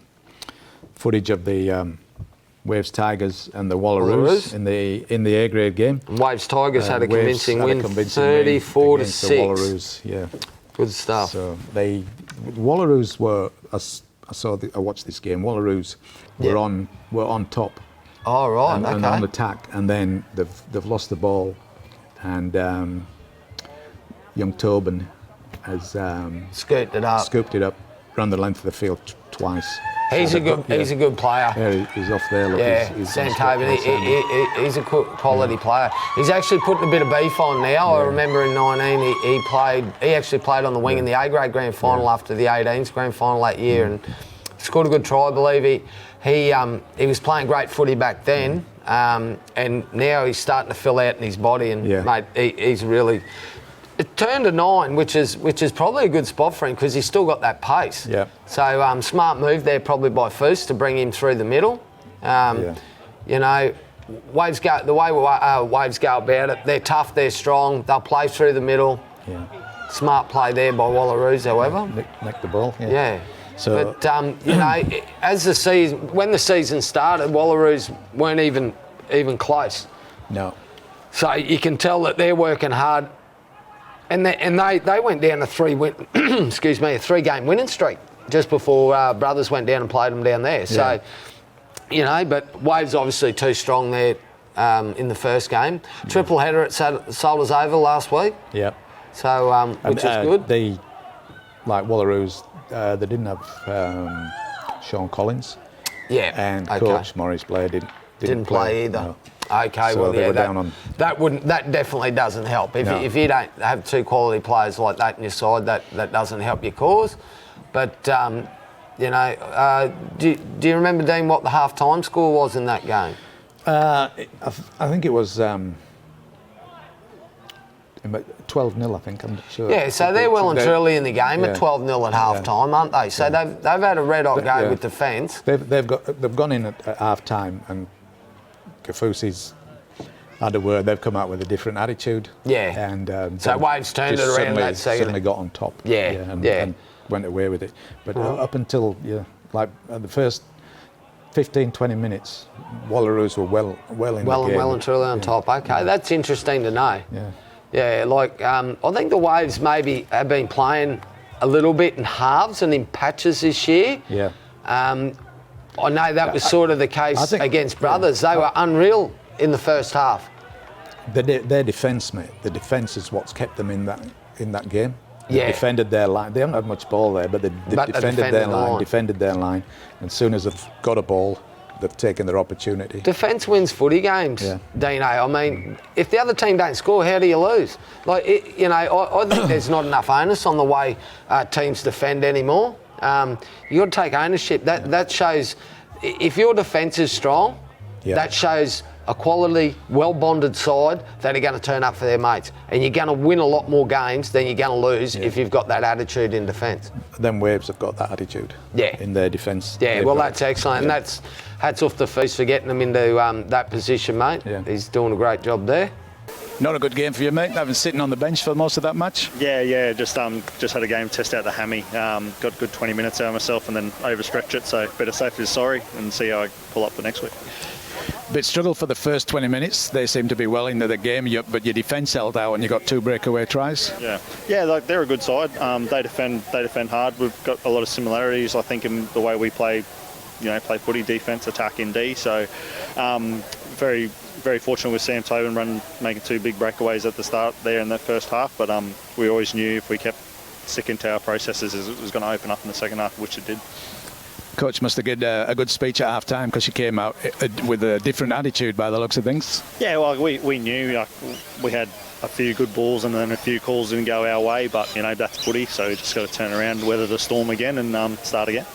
footage of the Waves Tigers and the Wallaroos in the A-grade game. Waves Tigers had a convincing win, 34 to 6. The Wallaroos, yeah. Good stuff. So the Wallaroos were. I watched this game. Wallaroos were on top. Oh right, and okay. on attack, and then they've lost the ball, and young Tobin has scooped it up, run the length of the field twice. He's a good player. Yeah, he's off there. Look, he's Sam Tobin. He's a quality player. He's actually putting a bit of beef on now. Yeah. I remember in 19 he actually played on the wing in the A-grade grand final after the 18s grand final that year and scored a good try, I believe. He was playing great footy back then, and now he's starting to fill out in his body. And mate, he's really. It turned to 9, which is probably a good spot for him because he's still got that pace. Yeah. So smart move there probably by Foose to bring him through the middle. You know, Waves go the way Waves go about it. They're tough, they're strong. They'll play through the middle. Yeah. Smart play there by Wallaroos, however. Nick the ball. Yeah. So, but you know, when the season started, Wallaroos weren't even close. No. So you can tell that they're working hard. And they went down a 3-game winning streak just before Brothers went down and played them down there. So, you know, but Waves obviously too strong there in the first game. Triple header at Salters Oval last week. Yeah. So, which is good. They, like Wallaroos, they didn't have Sean Collins. Yeah. And Coach Maurice Blair didn't play either. No. Okay, so well, they were down on. That definitely doesn't help. If you don't have two quality players like that in your side, that doesn't help your cause. But you know, do you remember, Dean, what the half-time score was in that game? I think it was 12-0. I think, I'm not sure. Yeah, so they're well and truly in the game at 12-0 at half-time, aren't they? So they've had a red-hot go with defence. They've gone in at half-time and. Kafusi's had a word. They've come out with a different attitude. Yeah. And so Waves turned it around that second. Suddenly got on top. And went away with it. But up until like the first 15-20 minutes, Wallaroos were well in the game. Well and truly on top. Okay, that's interesting to know. Yeah. Yeah, like I think the Waves maybe have been playing a little bit in halves and in patches this year. Yeah. I know that was sort of the case against Brothers. They were unreal in the first half. Their defence, mate. The defence is what's kept them in that game. They defended their line. They haven't had much ball there, but they defended their line. And as soon as they've got a ball, they've taken their opportunity. Defence wins footy games, Dino. I mean, if the other team don't score, how do you lose? Like, you know, I think there's not enough onus on the way teams defend anymore. You got to take ownership. That shows if your defence is strong. That shows a quality, well-bonded side that are going to turn up for their mates, and you're going to win a lot more games than you're going to lose if you've got that attitude in defence. Them Waves have got that attitude. In their defence. Yeah, well, that's excellent, and that's hats off to Feast for getting them into that position, mate. He's doing a great job there. Not a good game for you, mate. Having sitting on the bench for most of that match. Yeah. Just had a game test out the hammy. Got good 20 minutes out of myself and then overstretch it. So better safe than sorry, and see how I pull up for next week. bit struggled for the first 20 minutes. They seemed to be well into the game, but your defence held out and you got 2 breakaway tries. Yeah, like they're a good side. They defend hard. We've got a lot of similarities, I think, in the way we play footy, defence, attack in D. So very, very fortunate with Sam Tobin making 2 big breakaways at the start there in the first half. But we always knew if we kept sticking to our processes, it was going to open up in the second half, which it did. Coach must have given a good speech at half time because she came out with a different attitude by the looks of things. Yeah, well, we knew we had a few good balls and then a few calls didn't go our way, but that's footy, so we just got to turn around, weather the storm again and start again.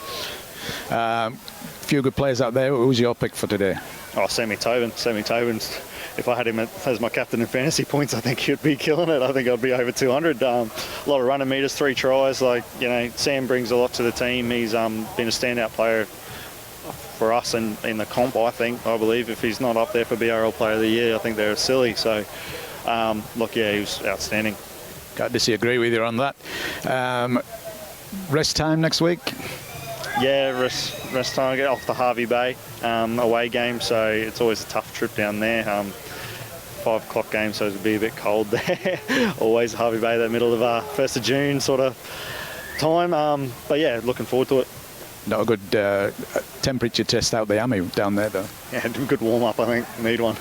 Few good players out there. Who's your pick for today? Oh, Sammy Tobin. Sammy Tobin's, if I had him as my captain in fantasy points, I think he'd be killing it. I think I'd be over 200. A lot of running meters, 3 tries. Sam brings a lot to the team. He's been a standout player for us in the comp, I believe. If he's not up there for BRL Player of the Year, I think they're silly. So, he was outstanding. Got to agree with you on that. Rest time next week? Yeah, rest time. I get off to Harvey Bay away game, so it's always a tough trip down there. 5 o'clock game, so it'll be a bit cold there. Always Harvey Bay, that middle of 1st of June sort of time. But yeah, looking forward to it. Not a good temperature test out the Army down there, though. Yeah, good warm up. I think need one.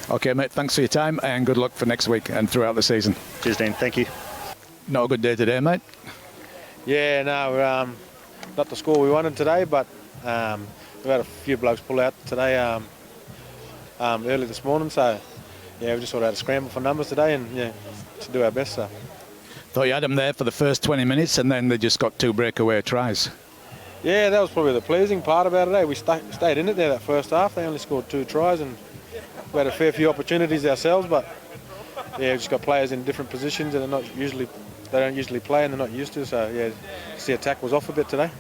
Okay, mate. Thanks for your time, and good luck for next week and throughout the season. Cheers, Dean. Thank you. Not a good day today, mate. Yeah, no. Not the score we wanted today, but we've had a few blokes pull out today early this morning. So, yeah, we just sort of had a scramble for numbers today and, to do our best. So. Thought you had them there for the first 20 minutes and then they just got 2 breakaway tries. Yeah, that was probably the pleasing part about it. We stayed in it there that first half. They only scored 2 tries and we had a fair few opportunities ourselves, but, yeah, we've just got players in different positions and they don't usually play and they're not used to. So, yeah, the attack was off a bit today.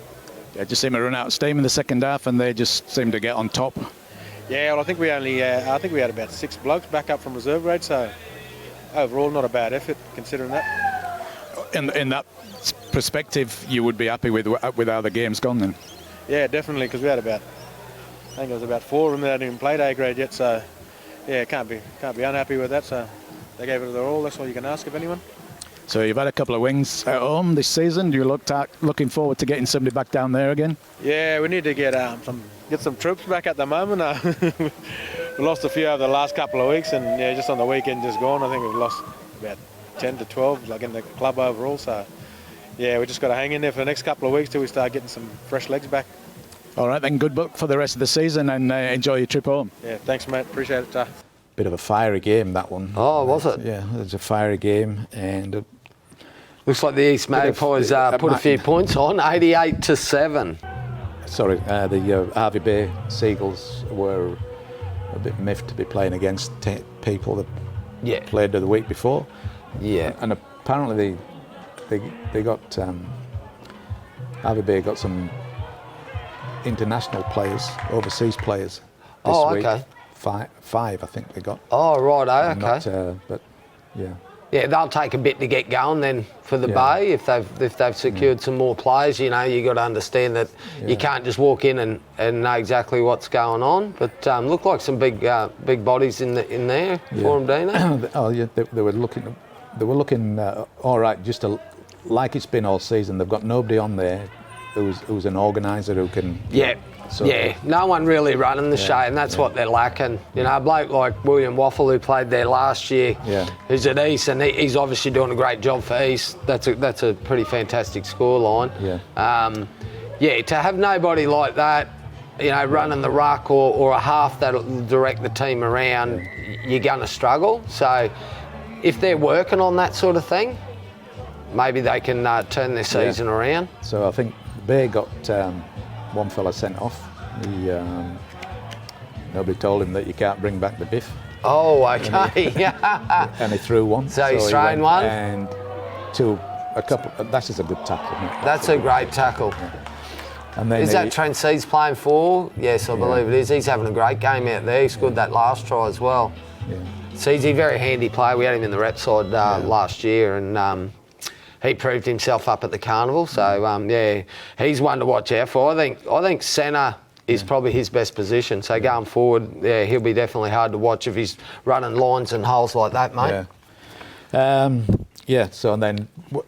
Yeah, just seemed to run out of steam in the second half and they just seemed to get on top. Yeah, well, I think we had about 6 blokes back up from reserve grade, so overall not a bad effort considering that. In that perspective, you would be happy with how the game's gone then? Yeah, definitely, because we had I think it was about 4 of them that hadn't even played A grade yet, so yeah, can't be unhappy with that. So they gave it their all. That's all you can ask of anyone. So you've had a couple of wings at home this season. Do you looking forward to getting somebody back down there again? Yeah, we need to get some troops back at the moment. We lost a few over the last couple of weeks, and yeah, just on the weekend just gone, I think we've lost about 10 to 12, like in the club overall. So yeah, we just got to hang in there for the next couple of weeks till we start getting some fresh legs back. All right, then. Good luck for the rest of the season, and enjoy your trip home. Yeah, thanks, mate. Appreciate it. Bit of a fiery game, that one. Oh, was it? Yeah, it was a fiery game, and looks like the East Magpies put a few points on, 88-7. Sorry, the Harvey Bay Seagulls were a bit miffed to be playing against people that played the week before. Yeah. And apparently they got Harvey Bay got some international players, overseas players this week. Okay. Five, I think they got. Oh, right, okay. Not, but yeah. Yeah, they'll take a bit to get going then for the Bay if they've secured some more players. You got to understand that you can't just walk in and know exactly what's going on. But look like some big bodies in there for them, Dino. Oh yeah, they were looking all right, just like it's been all season. They've got nobody on there who's an organiser who can. No one really running the show, and that's what they're lacking. A bloke like William Waffle, who played there last year, who's at East, and he's obviously doing a great job for East. That's a pretty fantastic scoreline. To have nobody like that, running the ruck or a half that'll direct the team around, you're going to struggle. So if they're working on that sort of thing, maybe they can turn their season around. So I think Bay got one fella sent off. Nobody told him that you can't bring back the biff. Oh, okay. And he threw one. So he's thrown one? And a couple. That is a good tackle. That's a great tackle. And then is that Trent Seeds playing for? Yes, I believe it is. He's having a great game out there. He scored that last try as well. Seeds, a very handy player. We had him in the rep side last year, and he proved himself up at the carnival. So he's one to watch out for. I think centre is probably his best position. So going forward, yeah, he'll be definitely hard to watch if he's running lines and holes like that, mate. Yeah. So and then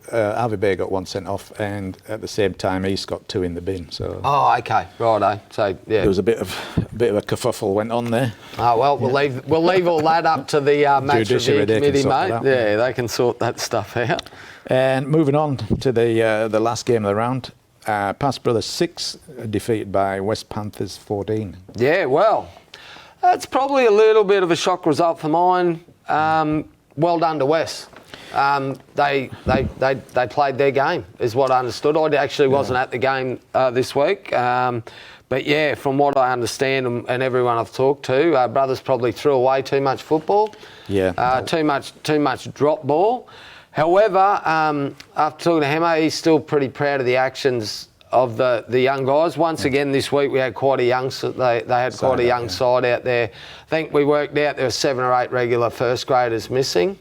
Harvey Bay got 1 sent off, and at the same time East got 2 in the bin. So. Oh, okay, righto. So yeah, there was a bit of a kerfuffle went on there. Oh well, we'll leave all that up to the match review committee, mate. Yeah, they can sort that stuff out. And moving on to the last game of the round, Pass Brothers 6 defeated by West Panthers 14. Yeah, well, that's probably a little bit of a shock result for mine. Well done to West. They played their game, is what I understood. I actually wasn't at the game this week. But yeah, from what I understand and everyone I've talked to, Brothers probably threw away too much football. Yeah. Too much drop ball. However, after talking to Hemo, he's still pretty proud of the actions of the young guys. Once again this week we had quite a young they had quite a young side out there. I think we worked out there were 7 or 8 regular first graders missing.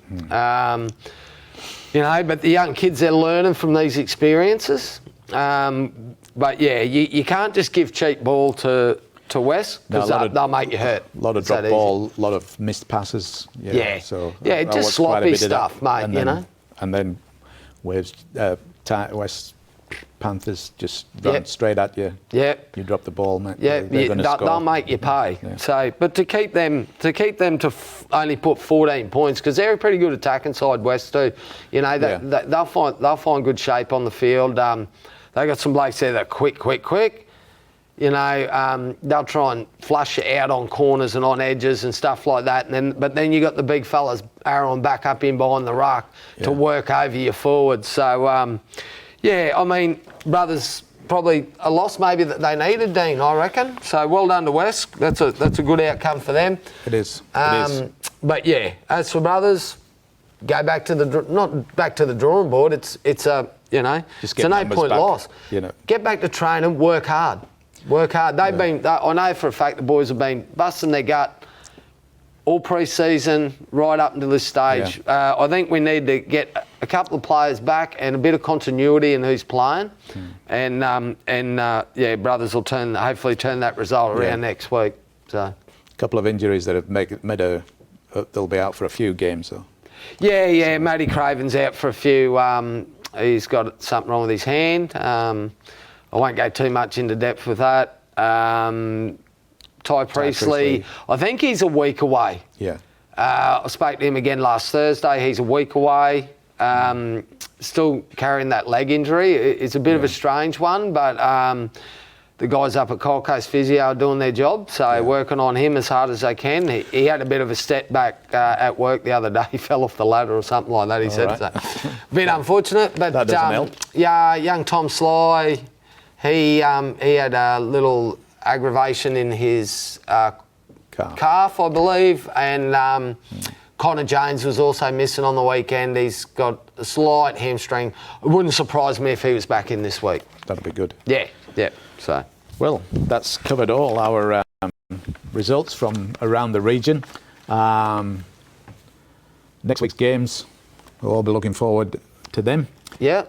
You know, but the young kids, they're learning from these experiences. But yeah, you can't just give cheap ball to West, because they'll make you hurt. A lot of drop ball, a lot of missed passes. Yeah. So just sloppy stuff, mate. And you then, know. And then West Panthers just run straight at you. Yeah. You drop the ball, mate. Yeah, they'll make you pay. Yeah. So, but to keep them to only put 14 points, because they're a pretty good attacking side, West too. You know, they'll find good shape on the field. They got some blokes there that are quick. You know, they'll try and flush you out on corners and on edges and stuff like that. But then you got the big fellas arrowing back up in behind the ruck to work over your forwards. So, yeah, I mean, Brothers probably a loss maybe that they needed, Dean, I reckon. So well done to West. That's a good outcome for them. It is. But yeah, as for Brothers, go back to not back to the drawing board. It's a you know, it's an 8-point loss. You know, get back to training, work hard. They've been. I know for a fact the boys have been busting their gut all pre-season right up until this stage. Yeah. I think we need to get a couple of players back and a bit of continuity in who's playing, and Brothers will hopefully turn that result around next week. So a couple of injuries that have made they'll be out for a few games. So Matty Craven's out for a few. He's got something wrong with his hand. I won't go too much into depth with that. Ty Priestley, I think he's a week away. Yeah. I spoke to him again last Thursday. He's a week away. Still carrying that leg injury. It's a bit of a strange one, but the guys up at Gold Coast Physio are doing their job, so working on him as hard as they can. He had a bit of a step back at work the other day. He fell off the ladder or something like that, he said. Right. So, a bit unfortunate, but that doesn't help. Yeah, young Tom Sly, he had a little aggravation in his calf, I believe, and Connor Jones was also missing on the weekend. He's got a slight hamstring. It wouldn't surprise me if he was back in this week. That'd be good. Yeah. So, well, that's covered all our results from around the region. Next week's games, we'll all be looking forward to them. Yeah.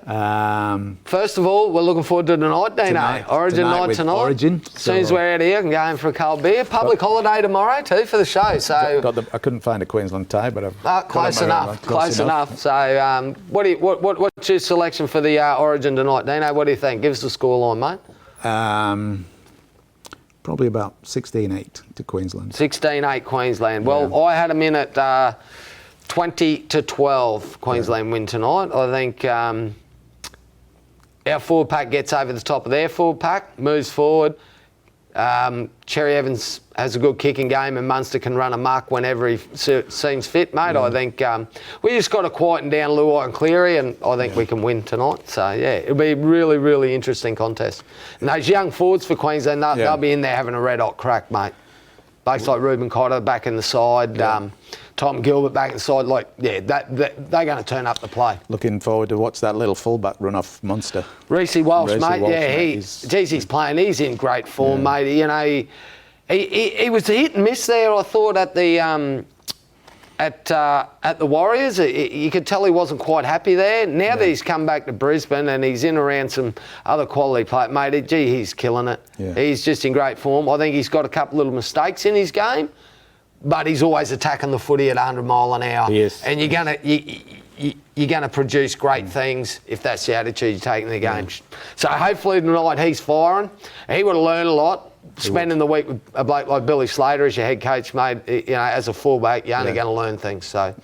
First of all, we're looking forward to tonight, Dino. Origin night tonight. Origin. As soon as we're out of here, I can go in for a cold beer. Public holiday tomorrow too for the show. So I couldn't find a Queensland tie, but I've close enough. So, what's your selection for the Origin tonight, Dino? What do you think? Give us the scoreline, mate. Probably about 16-8 to Queensland. 16-8 Queensland. Well, I had them in at 20-12 Queensland win tonight. I think our forward pack gets over the top of their forward pack, moves forward. Cherry Evans has a good kicking game, and Munster can run a mark whenever he seems fit, mate. I think we just got to quieten down Luai and Cleary, and I think we can win tonight. So, yeah, it'll be a really, really interesting contest. And those young forwards for Queensland, they'll be in there having a red-hot crack, mate. Blokes like Ruben Cotter back in the side, Tom Gilbert back in the side. They're going to turn up the play. Looking forward to watch that little fullback run off Munster. Reece Walsh, mate. He's playing. He's in great form, mate. You know, he was a hit and miss there, I thought, at the at the Warriors. You could tell he wasn't quite happy there. Now that he's come back to Brisbane and he's in around some other quality players, mate, he's killing it. Yeah. He's just in great form. I think he's got a couple little mistakes in his game, but he's always attacking the footy at 100 mile an hour. Yes. And you're gonna produce great things if that's the attitude you take in the game. So hopefully tonight he's firing. He would have learned a lot. Spending the week with a bloke like Billy Slater as your head coach, mate, as a fullback, you're only going to learn things. So,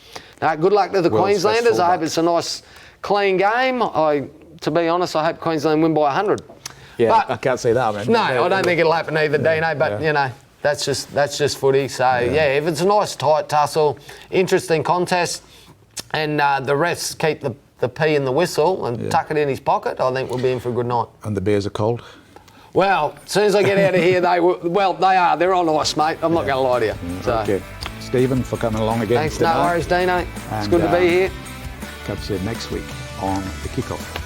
good luck to the Queenslanders. I hope it's a nice, clean game. To be honest, I hope Queensland win by 100. Yeah, but, I can't see that, man. No, I don't think it'll happen either, Dino. But that's just footy. So if it's a nice tight tussle, interesting contest, and the refs keep the pee in the whistle and tuck it in his pocket, I think we'll be in for a good night. And the beers are cold. Well, as soon as I get out of here, they are. They're on ice, mate. I'm not going to lie to you. So. Okay. Stephen, for coming along again. Thanks, tonight. no worries, Dino. It's good to be here. Catch you next week on the Kick Off.